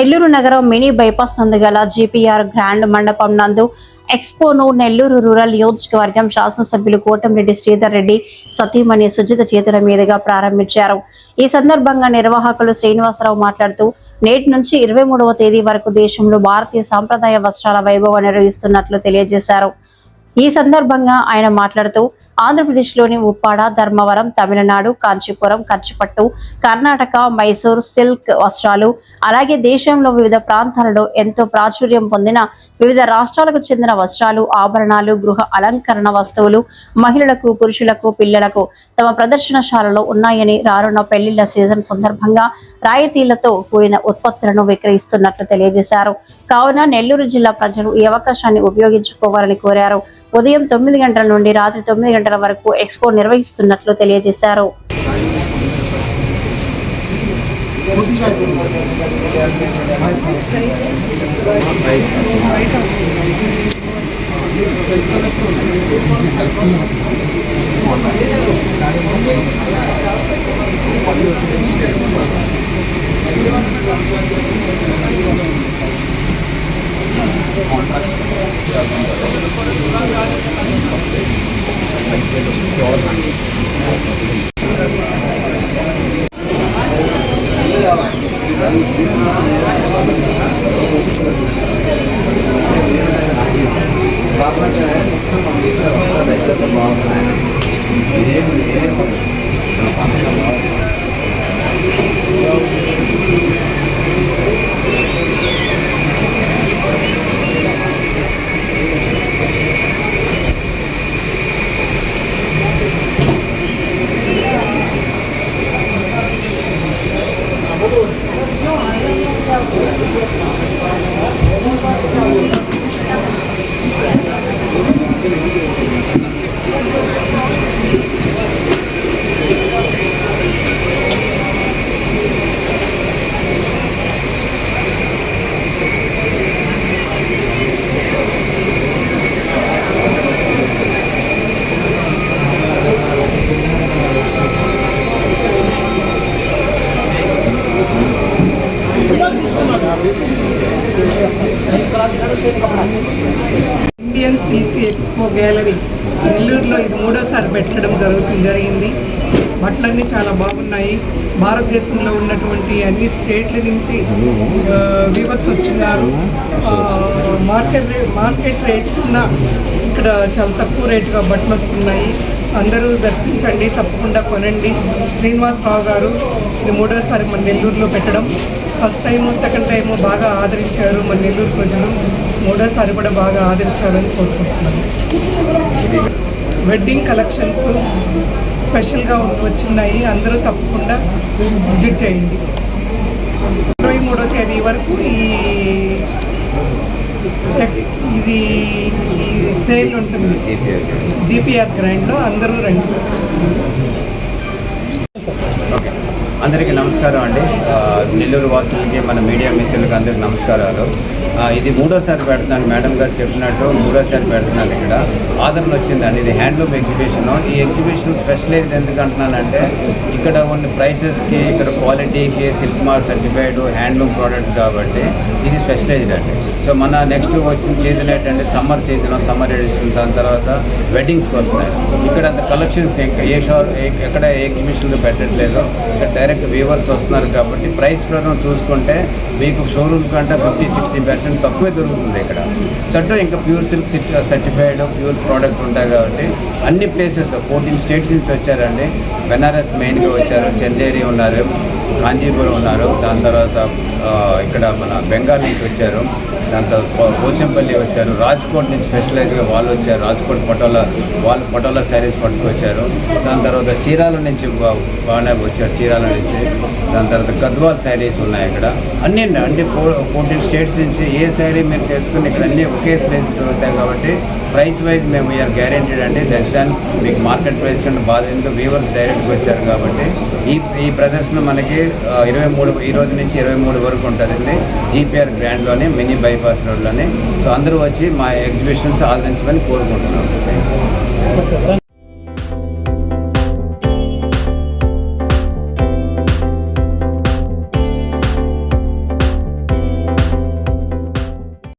నెల్లూరు నగరం mini bypass నందు గల జీపీఆర్ గ్రాండ్ మండపం నందు ఎక్స్పోను నెల్లూరు రూరల్ నియోజకవర్గం శాసనసభ్యులు కోటంరెడ్డి శ్రీధర్ రెడ్డి సతీమణి సుజిత చేతుల మీదుగా ప్రారంభించారు. ఈ సందర్భంగా నిర్వాహకులు శ్రీనివాసరావు మాట్లాడుతూ నేటి నుంచి 23వ తేదీ వరకు దేశంలో భారతీయ సాంప్రదాయ వస్త్రాల వైభవం నిర్వహిస్తున్నట్లు తెలియజేశారు. ఈ సందర్భంగా ఆయన మాట్లాడుతూ ఆంధ్రప్రదేశ్లోని ఉప్పాడ, ధర్మవరం, తమిళనాడు, కాంచీపురం, కంచిపట్టు, కర్ణాటక, మైసూర్ సిల్క్ వస్త్రాలు, అలాగే దేశంలో వివిధ ప్రాంతాలలో ఎంతో ప్రాచుర్యం పొందిన వివిధ రాష్ట్రాలకు చెందిన వస్త్రాలు, ఆభరణాలు, గృహ అలంకరణ వస్తువులు మహిళలకు, పురుషులకు, పిల్లలకు తమ ప్రదర్శనశాలలో ఉన్నాయని, రానున్న పెళ్లిళ్ల సీజన్ సందర్భంగా రాయితీలతో కూడిన ఉత్పత్తులను విక్రయిస్తున్నట్లు తెలియజేశారు. కావున నెల్లూరు జిల్లా ప్రజలు ఈ అవకాశాన్ని ఉపయోగించుకోవాలని కోరారు. ఉదయం 9 గంటల నుండి రాత్రి 9 గంటల వరకు ఎక్స్పో నిర్వహిస్తున్నట్లు తెలియజేశారు. ఇండియన్ సిల్క్ ఎక్స్పో గ్యాలరీ నెల్లూరులో ఇది 3వసారి పెట్టడం జరిగింది. బట్టలన్నీ చాలా బాగున్నాయి. భారతదేశంలో ఉన్నటువంటి అన్ని స్టేట్ల నుంచి వీవర్స్ వచ్చిన్నారు. మార్కెట్ రేట్ కన్నా ఇక్కడ చాలా తక్కువ రేటుగా బట్టలు వస్తున్నాయి. అందరూ దర్శించండి, తప్పకుండా కొనండి. శ్రీనివాసరావు గారు ఇది 3వసారి మన నెల్లూరులో పెట్టడం. ఫస్ట్ టైము, సెకండ్ టైము బాగా ఆదరించారు మన నెల్లూరు ప్రజలు. 3వసారి కూడా బాగా ఆదరించాలని కోరుకుంటున్నాను. వెడ్డింగ్ కలెక్షన్స్ స్పెషల్గా వచ్చినాయి. అందరూ తప్పకుండా విజిట్ చేయండి. 23వ తేదీ వరకు ఇది సేల్ ఉంటుంది. జీపీఆర్ గ్రాండ్లో అందరూ రండి. అందరికీ నమస్కారం అండి. నెల్లూరు వాసులకి, మన మీడియా మిత్రులకి అందరికీ నమస్కారాలు. ఇది 3వసారి పెడుతున్నాను. మేడం గారు చెప్పినట్టు 3వసారి పెడుతున్నాను. ఇక్కడ ఆదరణ వచ్చిందండి. ఇది హ్యాండ్లూమ్ ఎగ్జిబిషన్. ఈ ఎగ్జిబిషన్ స్పెషలైజ్డ్ ఎందుకంటున్నానంటే ఇక్కడ ఉన్న ప్రైసెస్కి, ఇక్కడ క్వాలిటీకి silk mark certified handloom product కాబట్టి ఇది స్పెషలైజ్డ్ అండి. సో మన నెక్స్ట్ వచ్చిన సీజన్ ఏంటంటే సమ్మర్ సీజన్, సమ్మర్ ఎడిషన్. దాని తర్వాత వెడ్డింగ్స్కి వస్తున్నాయి. ఇక్కడ అంత కలెక్షన్స్ ఎక్కడ ఎగ్జిబిషన్లో పెట్టట్లేదు. ఇక్కడ డైరెక్ట్ వ్యూవర్స్ వస్తున్నారు కాబట్టి ప్రైస్ ప్రకారం చూసుకుంటే మీకు షోరూమ్ కంటే 50-60% తక్కువే దొరుకుతుంది ఇక్కడ. దట్టు ఇంకా pure silk certified pure product ఉంటాయి కాబట్టి అన్ని ప్లేసెస్ 14 స్టేట్స్ నుంచి వచ్చారండి. బెనారస్ మెయిన్గా వచ్చారు, చందేరి ఉన్నారు, కాంచీపురం ఉన్నారు, దాని తర్వాత ఇక్కడ మన బెంగాల్ నుంచి వచ్చారు, దాని తర్వాత పోచంపల్లి వచ్చారు, రాజ్కోట్ నుంచి స్పెషలైజ్గా వాళ్ళు వచ్చారు. రాజ్కోట్ పటోలా శారీస్ పట్టుకొచ్చారు. దాని తర్వాత చీరాల నుంచి బాగానే వచ్చారు, చీరాల నుంచి. దాని తర్వాత గద్వాల్ శారీస్ ఉన్నాయి ఇక్కడ. అన్నీ అంటే 14 స్టేట్స్ నుంచి ఏ శారీ మీరు తెలుసుకుని ఇక్కడ అన్నీ ఒకే ప్లేస్ దొరుకుతాయి కాబట్టి ప్రైస్ వైజ్ మేము వీఆర్ గ్యారెంటీడ్ అండి. లెస్ దాన్ మీకు మార్కెట్ ప్రైస్ కంటే బాగా, ఎందుకు వ్యూవర్స్ డైరెక్ట్గా వచ్చారు కాబట్టి. ఈ ప్రదర్శన మనకి 23 ఈ రోజు నుంచి 23 వరకు ఉంటుందండి. జీపీఆర్ గ్రాండ్లోనే, మినీ బైపాస్ రోడ్లోనే. సో అందరూ వచ్చి మా ఎగ్జిబిషన్స్ ఆదరించమని కోరుకుంటున్నాం.